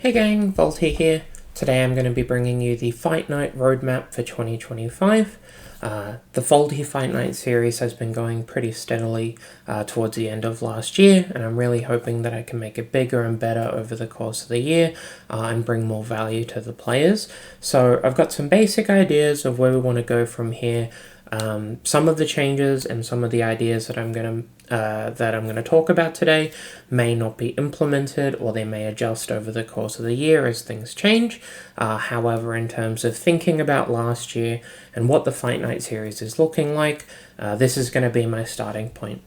Hey gang, Volty here. Today I'm going to be bringing you the Fight Night Road Map for 2025. The Volty Fight Night series has been going pretty steadily towards the end of last year, and I'm really hoping that I can make it bigger and better over the course of the year and bring more value to the players. So I've got some basic ideas of where we want to go from here. Some of the changes and some of the ideas that I'm going to talk about today may not be implemented, or they may adjust over the course of the year as things change. However, in terms of thinking about last year and what the Fight Night series is looking like, this is going to be my starting point.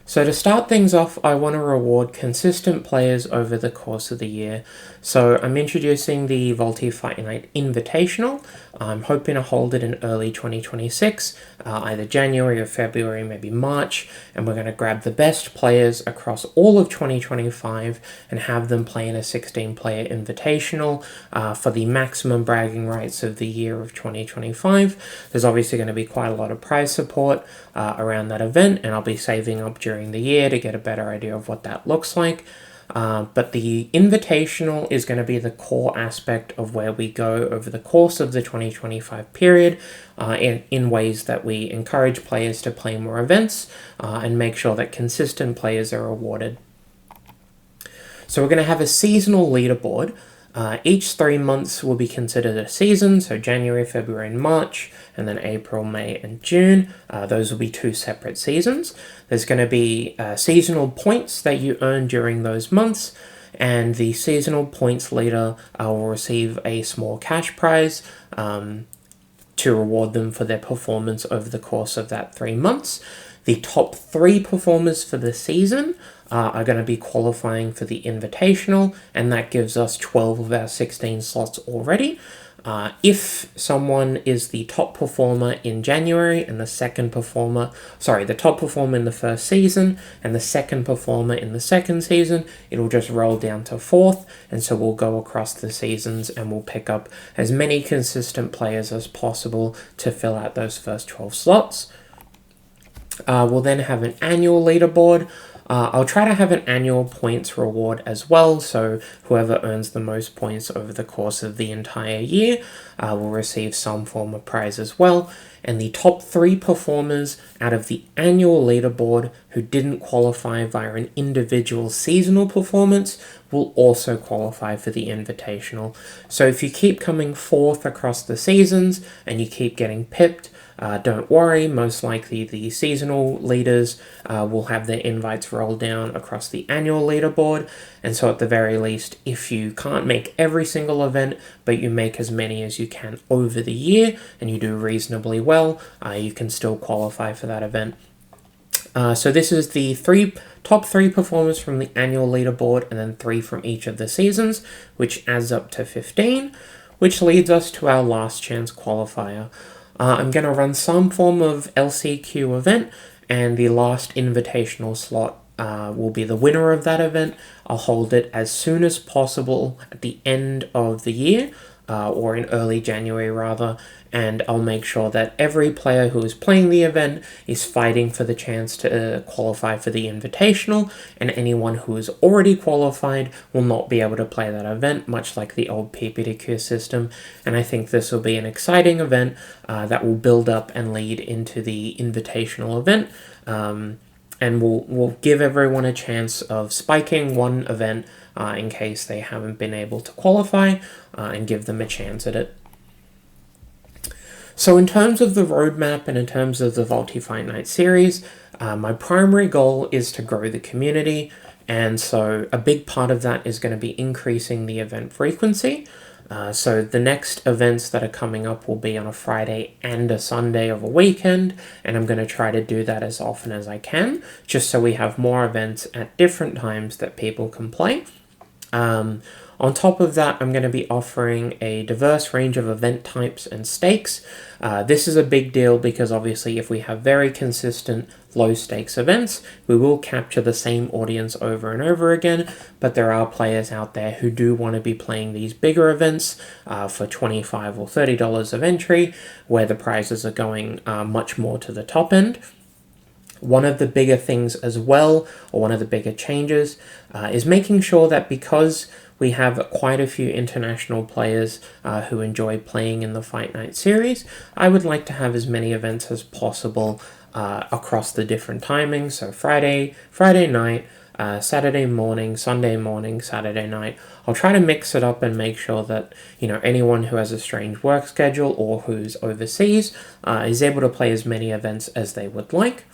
So to start things off, I want to reward consistent players over the course of the year. So I'm introducing the Volty Fight Night Invitational. I'm hoping to hold it in early 2026, either January or February, maybe March, and we're going to grab the best players across all of 2025 and have them play in a 16-player invitational for the maximum bragging rights of the year of 2025. There's obviously going to be quite a lot of prize support around that event, and I'll be saving up during the year to get a better idea of what that looks like. But the invitational is going to be the core aspect of where we go over the course of the 2025 period in ways that we encourage players to play more events and make sure that consistent players are rewarded. So we're going to have a seasonal leaderboard. Each 3 months will be considered a season, so January, February, and March, and then April, May, and June. Those will be 2 separate seasons. There's going to be seasonal points that you earn during those months, and the seasonal points leader will receive a small cash prize to reward them for their performance over the course of that 3 months. The top 3 performers for the season are going to be qualifying for the Invitational, and that gives us 12 of our 16 slots already. If someone is the top performer in January and the top performer in the first season and the second performer in the second season, it'll just roll down to 4th, and so we'll go across the seasons and we'll pick up as many consistent players as possible to fill out those first 12 slots. We'll then have an annual leaderboard. I'll try to have an annual points reward as well, so whoever earns the most points over the course of the entire year will receive some form of prize as well. And the top 3 performers out of the annual leaderboard who didn't qualify via an individual seasonal performance will also qualify for the Invitational. So if you keep coming 4th across the seasons and you keep getting pipped, don't worry, most likely the seasonal leaders will have their invites roll down across the annual leaderboard, and so at the very least, if you can't make every single event, but you make as many as you can over the year, and you do reasonably well, you can still qualify for that event. So this is the top 3 performers from the annual leaderboard, and then 3 from each of the seasons, which adds up to 15, which leads us to our last chance qualifier. I'm going to run some form of LCQ event, and the last invitational slot will be the winner of that event. I'll hold it as soon as possible at the end of the year, or in early January rather, and I'll make sure that every player who is playing the event is fighting for the chance to qualify for the Invitational, and anyone who is already qualified will not be able to play that event, much like the old PPTQ system. And I think this will be an exciting event that will build up and lead into the Invitational event, and we'll give everyone a chance of spiking one event in case they haven't been able to qualify, and give them a chance at it. So in terms of the roadmap and in terms of the Volty Fight Night series, my primary goal is to grow the community, and so a big part of that is going to be increasing the event frequency. So the next events that are coming up will be on a Friday and a Sunday of a weekend, and I'm going to try to do that as often as I can, just so we have more events at different times that people can play. On top of that, I'm going to be offering a diverse range of event types and stakes. This is a big deal because obviously if we have very consistent low stakes events, we will capture the same audience over and over again, but there are players out there who do want to be playing these bigger events for $25 or $30 of entry, where the prizes are going much more to the top end. One of the bigger things as well, or one of the bigger changes, is making sure that because we have quite a few international players who enjoy playing in the Fight Night series, I would like to have as many events as possible across the different timings. So Friday night, Saturday morning, Sunday morning, Saturday night. I'll try to mix it up and make sure that, anyone who has a strange work schedule or who's overseas is able to play as many events as they would like.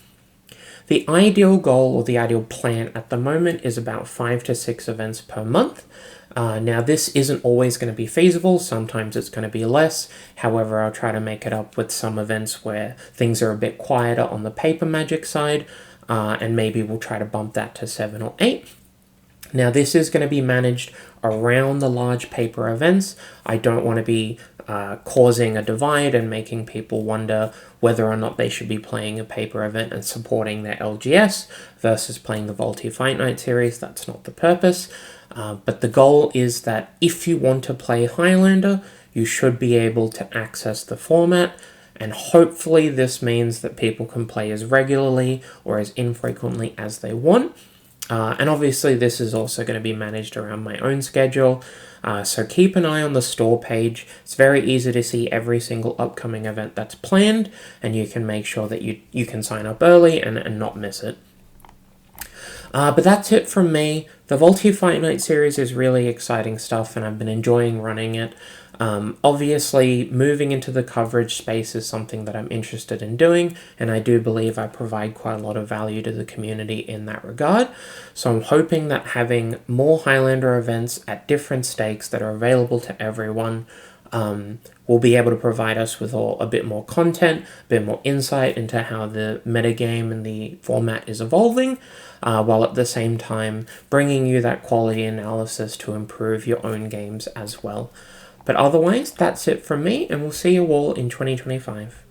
The ideal goal or the ideal plan at the moment is about 5 to 6 events per month. Now, this isn't always going to be feasible. Sometimes it's going to be less. However, I'll try to make it up with some events where things are a bit quieter on the paper magic side, and maybe we'll try to bump that to 7 or 8. Now, this is going to be managed around the large paper events. I don't want to be causing a divide and making people wonder whether or not they should be playing a paper event and supporting their LGS versus playing the Volty Fight Night series. That's not the purpose. But the goal is that if you want to play Highlander, you should be able to access the format, and hopefully this means that people can play as regularly or as infrequently as they want. And obviously this is also going to be managed around my own schedule, so keep an eye on the store page. It's very easy to see every single upcoming event that's planned, and you can make sure that you can sign up early and not miss it. But that's it from me. The Volty Fight Night series is really exciting stuff, and I've been enjoying running it. Obviously, moving into the coverage space is something that I'm interested in doing, and I do believe I provide quite a lot of value to the community in that regard. So I'm hoping that having more Highlander events at different stakes that are available to everyone will be able to provide us with a bit more content, a bit more insight into how the metagame and the format is evolving, while at the same time bringing you that quality analysis to improve your own games as well. But otherwise, that's it from me, and we'll see you all in 2025.